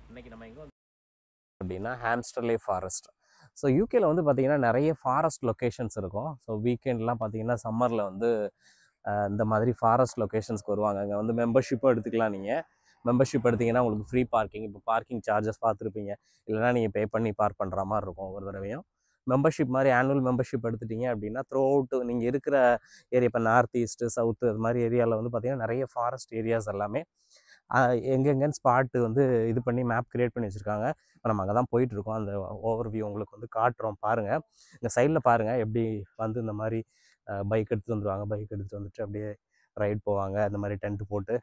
இன்னைக்கு நம்ம எங்கே வந்து அப்படின்னா ஹாம்ஸ்டர்லே ஃபாரஸ்ட். ஸோ யூகேல வந்து பார்த்தீங்கன்னா நிறைய ஃபாரஸ்ட் லொக்கேஷன்ஸ் இருக்கும். ஸோ வீக்கெண்ட்லாம் பார்த்தீங்கன்னா சம்மரில் வந்து இந்த மாதிரி ஃபாரஸ்ட் லொக்கேஷன்ஸ்க்கு வருவாங்க. அங்கே வந்து மெம்பர்ஷிப்பும் எடுத்துக்கலாம். நீங்கள் மெம்பர்ஷிப் எடுத்திங்கன்னா உங்களுக்கு ஃப்ரீ பார்க்கிங், இப்போ பார்க்கிங் சார்ஜஸ் பார்த்துருப்பீங்க, இல்லைனா நீங்கள் பே பண்ணி பார்க் பண்ணுற மாதிரி இருக்கும். ஒரு தடவையும் மெம்பர்ஷிப் மாதிரி ஆனுவல் மெம்பர்ஷிப் எடுத்துட்டிங்க அப்படின்னா த்ரூ அவுட் நீங்கள் இருக்கிற ஏரியா, இப்போ நார்த் ஈஸ்ட்டு சவுத்து அது மாதிரி ஏரியாவில் வந்து பார்த்திங்கன்னா நிறைய ஃபாரஸ்ட் ஏரியாஸ் எல்லாமே எங்கெங்கன்னு ஸ்பாட்டு வந்து இது பண்ணி மேப் க்ரியேட் பண்ணி வச்சுருக்காங்க. இப்போ நம்ம அங்கே தான் போயிட்டுருக்கோம். அந்த ஓவர் வியூ உங்களுக்கு வந்து காட்டுறோம் பாருங்கள். இந்த சைடில் பாருங்கள் எப்படி வந்து இந்த மாதிரி பைக் எடுத்துகிட்டு வந்துடுவாங்க. பைக் எடுத்துகிட்டு வந்துட்டு அப்படியே ரைட் போவாங்க. அந்த மாதிரி டென்ட் போட்டு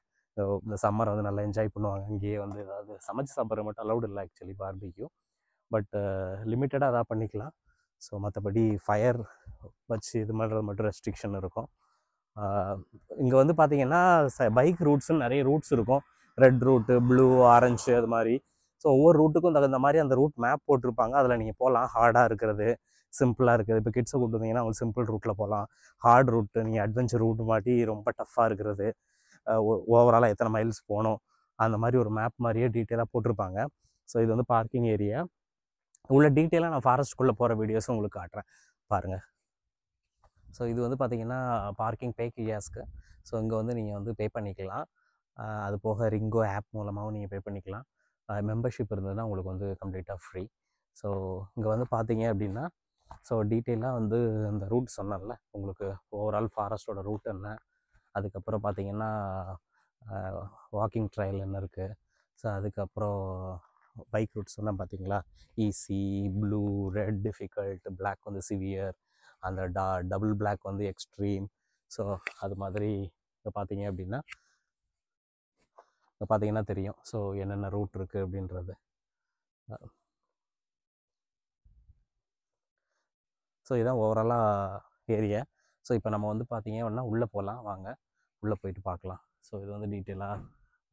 இந்த சம்மரை வந்து நல்லா என்ஜாய் பண்ணுவாங்க. இங்கேயே வந்து ஏதாவது சமைச்சு சாப்பிட்ற மட்டும் அலௌட் இல்லை ஆக்சுவலி பார்பிக்யூ, பட் லிமிட்டடாக அதான் பண்ணிக்கலாம். ஸோ மற்றபடி ஃபயர் வச்சு இது பண்ணுறது மட்டும் ரெஸ்ட்ரிக்ஷன் இருக்கும். இங்கே வந்து பார்த்திங்கன்னா பைக் ரூட்ஸுன்னு நிறைய ரூட்ஸ் இருக்கும். ரெட் ரூட்டு, ப்ளூ, ஆரஞ்சு அது மாதிரி. ஸோ ஒவ்வொரு ரூட்டுக்கும் தகுந்த மாதிரி அந்த ரூட் மேப் போட்டிருப்பாங்க. அதில் நீங்கள் போகலாம். ஹார்டாக இருக்கிறது, சிம்பிளாக இருக்குது. இப்போ கிட்ஸை கூப்பிட்டு வந்தீங்கன்னா அவங்க சிம்பிள் ரூட்டில் போகலாம். ஹார்ட் ரூட்டு, நீங்கள் அட்வென்ச்சர் ரூட் மாட்டி ரொம்ப டஃப்பாக இருக்கிறது, ஓவராலாக எத்தனை மைல்ஸ் போகணும், அந்த மாதிரி ஒரு மேப் மாதிரியே டீட்டெயிலாக போட்டிருப்பாங்க. ஸோ இது வந்து பார்க்கிங் ஏரியா. உள்ள டீட்டெயிலாக நான் ஃபாரஸ்ட்குள்ளே போகிற வீடியோஸும் உங்களுக்கு காட்டுறேன் பாருங்கள். ஸோ இது வந்து பார்த்திங்கன்னா பார்க்கிங் பேக்கேஜஸ்க்கு. ஸோ இங்கே வந்து நீங்கள் வந்து பே பண்ணிக்கலாம். அது போக ரிங்கோ ஆப் மூலமாகவும் நீங்கள் பே பண்ணிக்கலாம். மெம்பர்ஷிப் இருந்ததுன்னா உங்களுக்கு வந்து கம்ப்ளீட்டாக ஃப்ரீ. ஸோ இங்கே வந்து பார்த்தீங்க அப்படின்னா ஸோ டீட்டெயிலாக வந்து இந்த ரூட் சொன்னேன்ல உங்களுக்கு, ஓவரால் ஃபாரஸ்ட்டோட ரூட் என்ன, அதுக்கப்புறம் பார்த்தீங்கன்னா வாக்கிங் ட்ரையல் என்ன இருக்குது, ஸோ அதுக்கப்புறம் பைக் ரூட் சொன்னால் பார்த்தீங்களா, easy, blue, red difficult, black வந்து சிவியர், அந்த டபுள் பிளாக் வந்து எக்ஸ்ட்ரீம். ஸோ அது மாதிரி இப்போ பார்த்தீங்க அப்படின்னா இப்போ பார்த்தீங்கன்னா தெரியும் ஸோ என்னென்ன ரூட் இருக்குது அப்படின்றது. ஸோ இதுதான் ஓவராலாக ஏரியா. ஸோ இப்போ நம்ம வந்து பார்த்தீங்க அப்படின்னா உள்ளே போகலாம், வாங்க உள்ளே போயிட்டு பார்க்கலாம். ஸோ இது வந்து டீட்டெயிலாக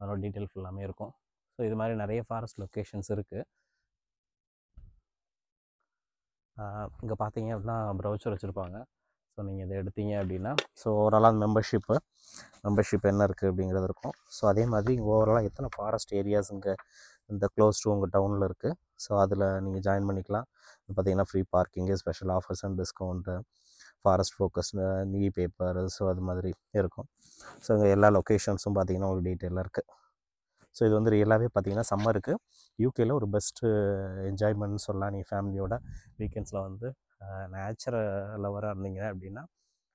அதோட டீட்டெயில் ஃபுல்லாமே இருக்கும். ஸோ இது மாதிரி நிறைய ஃபாரஸ்ட் லொக்கேஷன்ஸ் இருக்குது. இங்கே பார்த்தீங்க அப்படின்னா ப்ரௌச்சர் வச்சுருப்பாங்க. ஸோ நீங்கள் இதை எடுத்தீங்க அப்படின்னா ஸோ ஓவராலாக மெம்பர்ஷிப் என்ன இருக்குது அப்படிங்கிறது இருக்கும். ஸோ அதே மாதிரி ஓவராலாக எத்தனை ஃபாரஸ்ட் ஏரியாஸ் இங்கே இந்த க்ளோஸ் டு உங்கள் டவுனில் இருக்குது. ஸோ அதில் நீங்கள் ஜாயின் பண்ணிக்கலாம். பார்த்தீங்கன்னா free parking, special offers and discount, forest focus, நீ பேப்பர், ஸோ அது மாதிரி இருக்கும். ஸோ இங்கே எல்லா லொக்கேஷன்ஸும் பார்த்தீங்கன்னா உங்களுக்கு டீட்டெயிலாக இருக்குது. ஸோ இது வந்து ரியலாகவே பார்த்தீங்கன்னா சம்மருக்கு யூகேயில் ஒரு பெஸ்ட்டு என்ஜாய்மெண்ட்னு சொல்லலாம். நீங்கள் ஃபேமிலியோட வீக்கெண்ட்ஸில் வந்து நேச்சுரல் லவராக இருந்தீங்க அப்படின்னா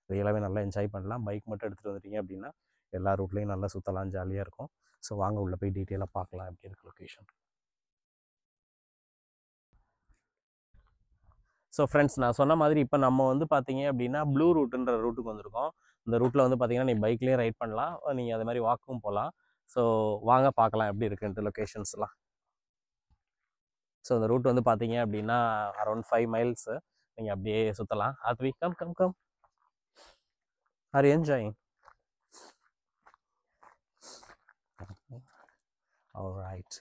ரியலாகவே நல்லா என்ஜாய் பண்ணலாம். பைக் மட்டும் எடுத்துகிட்டு வந்துட்டீங்க அப்படின்னா எல்லா ரூட்லேயும் நல்லா சுற்றலாம், ஜாலியாக இருக்கும். ஸோ வாங்க உள்ளே போய் டீட்டெயிலாக பார்க்கலாம் எப்படி இருக்குது லொக்கேஷன். ஸோ ஃப்ரெண்ட்ஸ், நான் சொன்ன மாதிரி இப்போ நம்ம வந்து பார்த்தீங்க அப்படின்னா ப்ளூ ரூட்டுன்ற ரூட்டுக்கு வந்திருக்கோம். இந்த ரூட்டில் வந்து பார்த்தீங்கன்னா நீங்கள் பைக்லேயே ரைட் பண்ணலாம், நீங்கள் அது மாதிரி வாக்கும் போகலாம். ஸோ வாங்க பார்க்கலாம் எப்படி இருக்குன்ட்டு லொக்கேஷன்ஸ்லாம். ஸோ இந்த ரூட் வந்து பார்த்தீங்க அப்படின்னா அரௌண்ட் 5 மைல்ஸு நீங்கள் அப்படியே சுற்றலாம். Aadvi, come are enjoying? Alright.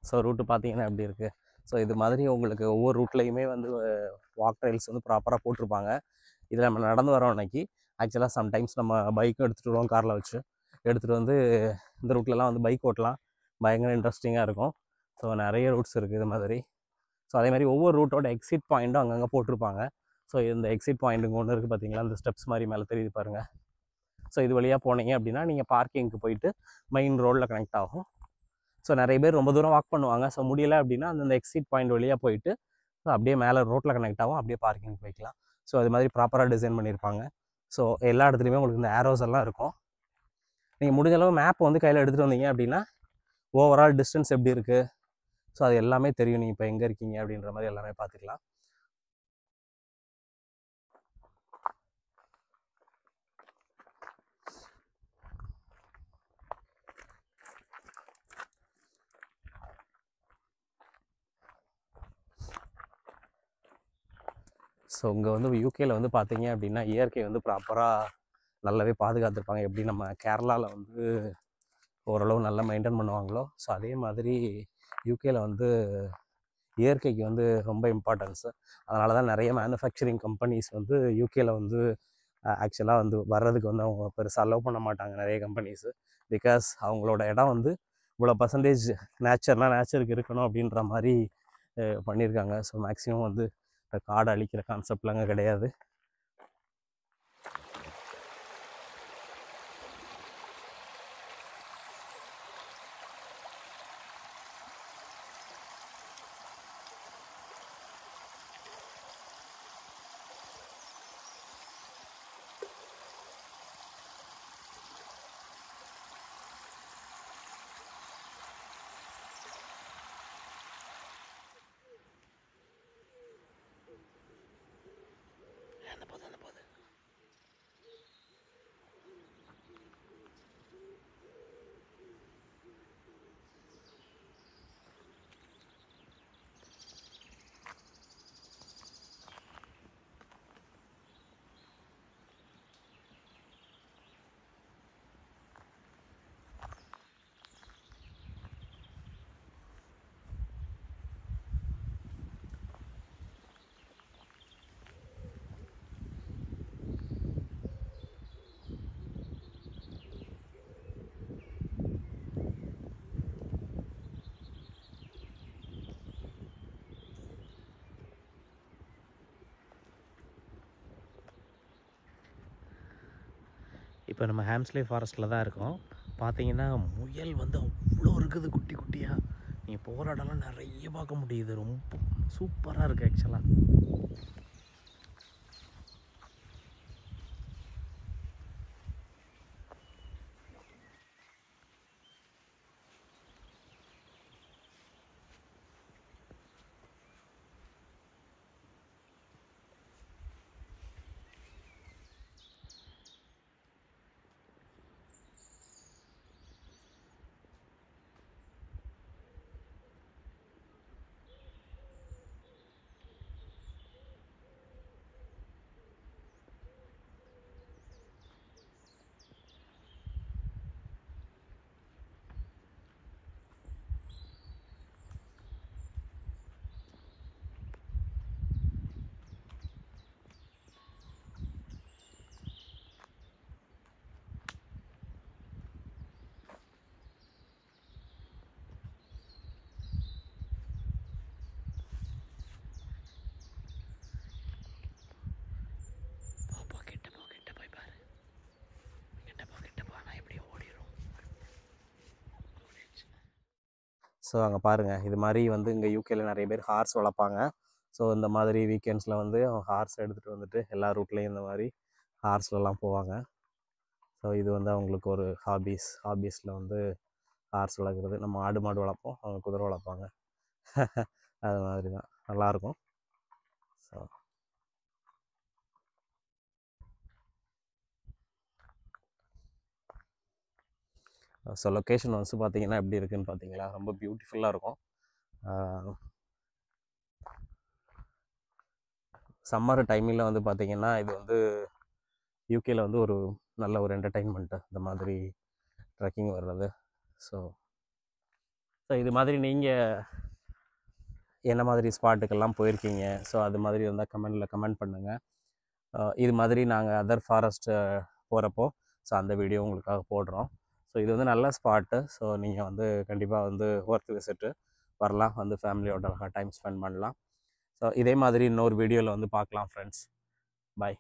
So route பார்த்தீங்கன்னா எப்படி இருக்குது. ஸோ இது மாதிரி உங்களுக்கு ஒவ்வொரு ரூட்லேயுமே வந்து வாக் ட்ரைல்ஸ் வந்து ப்ராப்பராக போட்டிருப்பாங்க. இதில் நம்ம நடந்து வரோம் அன்றைக்கி. ஆக்சுவலாக சம்டைம்ஸ் நம்ம பைக்கும் எடுத்துகிட்டு வருவோம், காரில் வச்சு எடுத்துகிட்டு வந்து இந்த ரூட்லலாம் வந்து பைக் ஓட்டலாம். பயங்கர இன்ட்ரெஸ்டிங்காக இருக்கும். ஸோ நிறைய ரூட்ஸ் இருக்குது இது மாதிரி. ஸோ அதே மாதிரி ஒவ்வொரு ரூட்டோட எக்ஸிட் பாயிண்ட்டும் அங்கங்கே போட்டிருப்பாங்க. ஸோ இந்த எக்ஸிட் பாயிண்ட்டுங்க ஒன்று இருக்குது பார்த்தீங்களா, இந்த ஸ்டெப்ஸ் மாதிரி மேலே தெரியுது பாருங்கள். ஸோ இது வழியாக போனீங்க அப்படின்னா நீங்கள் பார்க்கிங்க்கு போயிட்டு மெயின் ரோடில் கனெக்ட் ஆகும். ஸோ நிறைய பேர் ரொம்ப தூரம் வாக் பண்ணுவாங்க. ஸோ முடியலை அப்படின்னா அந்த எக்ஸிட் பாயிண்ட் வழியாக போயிட்டு ஸோ அப்படியே மேலே ரோட்டில் கனெக்ட் ஆகும், அப்படியே பார்க்கிங் போய்க்கலாம். ஸோ அது மாதிரி ப்ராப்பராக டிசைன் பண்ணியிருப்பாங்க. ஸோ எல்லா இடத்துலையுமே உங்களுக்கு இந்த ஆரோஸ் எல்லாம் இருக்கும். நீங்கள் முடிஞ்ச அளவு மேப் வந்து கையில் எடுத்துகிட்டு வந்தீங்க அப்படின்னா ஓவரால் டிஸ்டன்ஸ் எப்படி இருக்குது, ஸோ அது எல்லாமே தெரியும். நீங்கள் இப்போ எங்கே இருக்கீங்க அப்படின்ற மாதிரி எல்லாமே பார்த்துக்கலாம். ஸோ ஸோ இங்கே வந்து யூகேல வந்து பார்த்தீங்க அப்படின்னா இயற்கை வந்து ப்ராப்பராக நல்லாவே பாதுகாத்துருப்பாங்க. எப்படி நம்ம கேரளாவில் வந்து ஓரளவு நல்லா மெயின்டைன் பண்ணுவாங்களோ, ஸோ அதே மாதிரி யூகேல வந்து இயற்கைக்கு வந்து ரொம்ப இம்பார்ட்டன்ஸு. அதனால தான் நிறைய மேனுஃபேக்சரிங் கம்பெனிஸ் வந்து யூகேல வந்து ஆக்சுவலாக வந்து வர்றதுக்கு வந்து அவங்க பெருசாக அலோவ் பண்ண மாட்டாங்க நிறைய கம்பெனிஸு. பிகாஸ் அவங்களோட இடம் வந்து இவ்வளோ பர்சன்டேஜ் நேச்சருக்கு இருக்கணும் அப்படின்ற மாதிரி பண்ணியிருக்காங்க. ஸோ மேக்ஸிமம் வந்து காடை அழிக்கிற கான்செப்ட்லாம் அங்கே கிடையாது. இப்போ நம்ம ஹாம்ஸ்லே ஃபாரஸ்ட்டில் தான் இருக்கோம். பார்த்தீங்கன்னா முயல் வந்து அவ்வளோ இருக்குது குட்டி குட்டியாக. நீங்கள் போகிற இடம்லாம் நிறைய பார்க்க முடியுது. ரொம்ப சூப்பராக இருக்குது ஆக்சுவலாக. ஸோ அங்கே பாருங்கள், இது மாதிரி வந்து இங்கே யூகேல நிறைய பேர் ஹார்ஸ் வளர்ப்பாங்க. ஸோ இந்த மாதிரி வீக்கெண்ட்ஸில் வந்து ஹார்ஸ் எடுத்துகிட்டு வந்துட்டு எல்லா ரூட்லேயும் இந்த மாதிரி ஹார்ஸ்லலாம் போவாங்க. ஸோ இது வந்து அவங்களுக்கு ஒரு ஹாபீஸில் வந்து ஹார்ஸ் வளர்க்குறது. நம்ம ஆடு மாடு வளர்ப்போம், அவங்க குதிரை வளர்ப்பாங்க. அது மாதிரி தான் நல்லாயிருக்கும். ஸோ லொக்கேஷன் வந்து பார்த்தீங்கன்னா எப்படி இருக்குதுன்னு பார்த்தீங்களா, ரொம்ப பியூட்டிஃபுல்லாக இருக்கும். சம்மர் டைமிங்கில் வந்து பார்த்திங்கன்னா இது வந்து யூகேல வந்து ஒரு நல்ல ஒரு என்டர்டெயின்மெண்ட்டு இந்த மாதிரி ட்ரெக்கிங் வர்றது. ஸோ இது மாதிரி நீங்கள் என்ன மாதிரி ஸ்பாட்டுக்கெல்லாம் போயிருக்கீங்க? ஸோ அது மாதிரி இருந்தால் கமெண்ட் பண்ணுங்கள். இது மாதிரி நாங்கள் அதர் ஃபாரஸ்ட்டு போகிறப்போ ஸோ அந்த வீடியோ உங்களுக்காக போடுறோம். ஸோ இது வந்து நல்ல ஸ்பாட்டு. ஸோ நீங்கள் வந்து கண்டிப்பாக வந்து ஒர்த் விசிட்டு வரலாம், வந்து ஃபேமிலியோட டைம் ஸ்பெண்ட் பண்ணலாம். ஸோ இதே மாதிரி இன்னொரு வீடியோவில் வந்து பார்க்கலாம் ஃப்ரெண்ட்ஸ். பாய்.